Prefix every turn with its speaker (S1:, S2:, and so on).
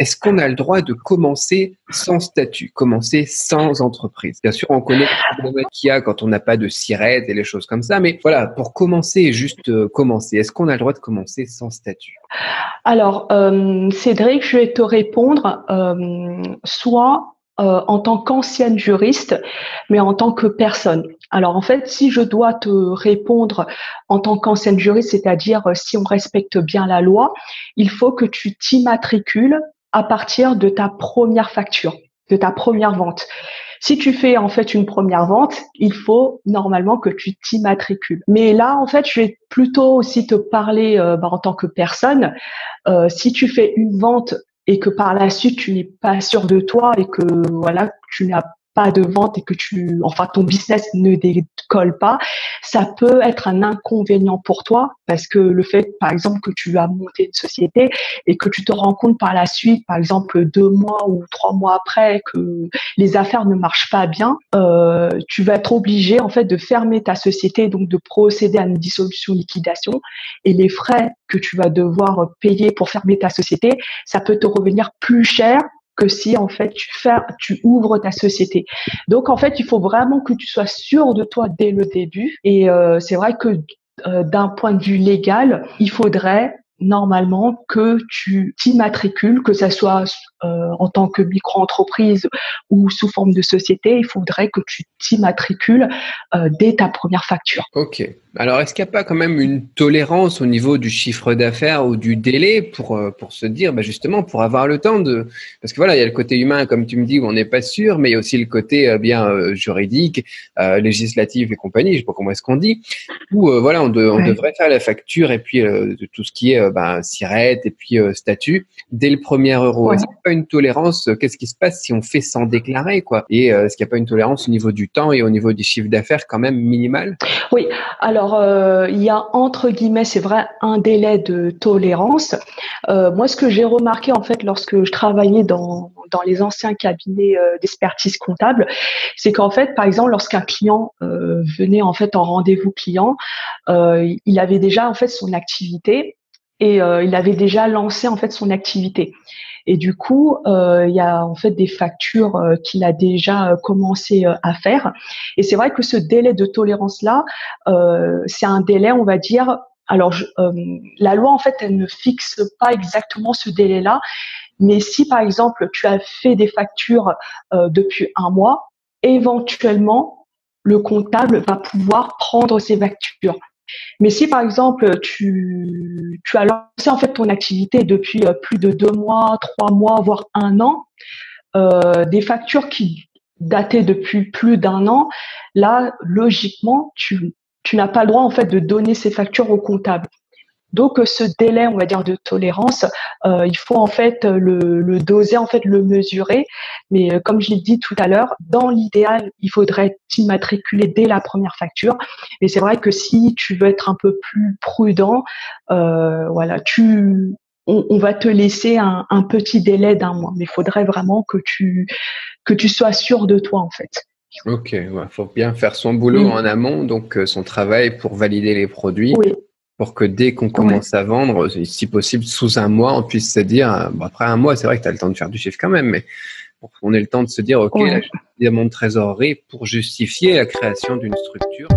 S1: est-ce qu'on a le droit de commencer sans statut, commencer sans entreprise? Bien sûr, on connaît les problèmes qu'il y a quand on n'a pas de SIRET et les choses comme ça, mais voilà, pour commencer, juste commencer, est-ce qu'on a le droit de commencer sans statut?
S2: Alors, Cédric, je vais te répondre soit en tant qu'ancienne juriste, mais en tant que personne. Alors, en fait, si je dois te répondre en tant qu'ancienne juriste, c'est-à-dire si on respecte bien la loi, il faut que tu t'immatricules à partir de ta première facture, de ta première vente. Si tu fais en fait une première vente, il faut normalement que tu t'immatricules. Mais là, en fait, je vais plutôt aussi te parler en tant que personne. Si tu fais une vente et que par la suite tu n'es pas sûr de toi et que voilà tu n'as pas de vente et que ton business ne décolle pas, ça peut être un inconvénient pour toi parce que le fait, par exemple, que tu as monté une société et que tu te rends compte par la suite, par exemple 2 mois ou 3 mois après, que les affaires ne marchent pas bien, tu vas être obligé en fait de fermer ta société, donc de procéder à une dissolution liquidation, et les frais que tu vas devoir payer pour fermer ta société, ça peut te revenir plus cher que si en fait tu ouvres ta société. Donc en fait, il faut vraiment que tu sois sûr de toi dès le début. Et c'est vrai que d'un point de vue légal, il faudrait normalement que tu t'immatricules, que ça soit en tant que micro-entreprise ou sous forme de société, il faudrait que tu t'immatricules dès ta première facture.
S1: Ok. Alors, est-ce qu'il n'y a pas quand même une tolérance au niveau du chiffre d'affaires ou du délai pour se dire, justement, pour avoir le temps de… Parce que voilà, il y a le côté humain, comme tu me dis, où on n'est pas sûr, mais il y a aussi le côté juridique, législatif et compagnie, je sais pas comment est-ce qu'on dit, où voilà, on devrait faire la facture et puis de tout ce qui est SIRET et puis statut dès le premier euro.
S2: Ouais.
S1: Est-ce qu'il n'y a pas une tolérance? Qu'est-ce qui se passe si on fait sans déclarer, quoi? Et est-ce qu'il n'y a pas une tolérance au niveau du temps et au niveau du chiffre d'affaires quand même minimal?
S2: Oui, alors il y a entre guillemets, c'est vrai, un délai de tolérance. Moi, ce que j'ai remarqué en fait lorsque je travaillais dans les anciens cabinets d'expertise comptable, c'est qu'en fait, par exemple, lorsqu'un client venait en fait en rendez-vous client, il avait déjà en fait son activité et il avait déjà lancé en fait son activité. Et du coup, il y a en fait des factures qu'il a déjà commencé à faire. Et c'est vrai que ce délai de tolérance-là, c'est un délai, on va dire. Alors, la loi, en fait, elle ne fixe pas exactement ce délai-là. Mais si, par exemple, tu as fait des factures depuis un mois, éventuellement, le comptable va pouvoir prendre ces factures. Mais si par exemple tu as lancé en fait ton activité depuis plus de 2 mois, 3 mois, voire un an, des factures qui dataient depuis plus d'un an, là logiquement tu n'as pas le droit en fait de donner ces factures au comptable. Donc ce délai, on va dire, de tolérance, il faut en fait le doser, en fait le mesurer. Mais comme je l'ai dit tout à l'heure, dans l'idéal, il faudrait t'immatriculer dès la première facture. Mais c'est vrai que si tu veux être un peu plus prudent, voilà, on va te laisser un petit délai d'un mois. Mais il faudrait vraiment que tu sois sûr de toi en fait.
S1: Ok, ouais, faut bien faire son boulot en amont, donc son travail pour valider les produits,
S2: Oui,
S1: pour que dès qu'on
S2: ouais.
S1: commence à vendre, si possible sous un mois, on puisse se dire, après un mois, c'est vrai que tu as le temps de faire du chiffre quand même, mais pour qu'on ait le temps de se dire, ok, là,
S2: Ouais.
S1: j'ai suffisamment de trésorerie pour justifier la création d'une structure.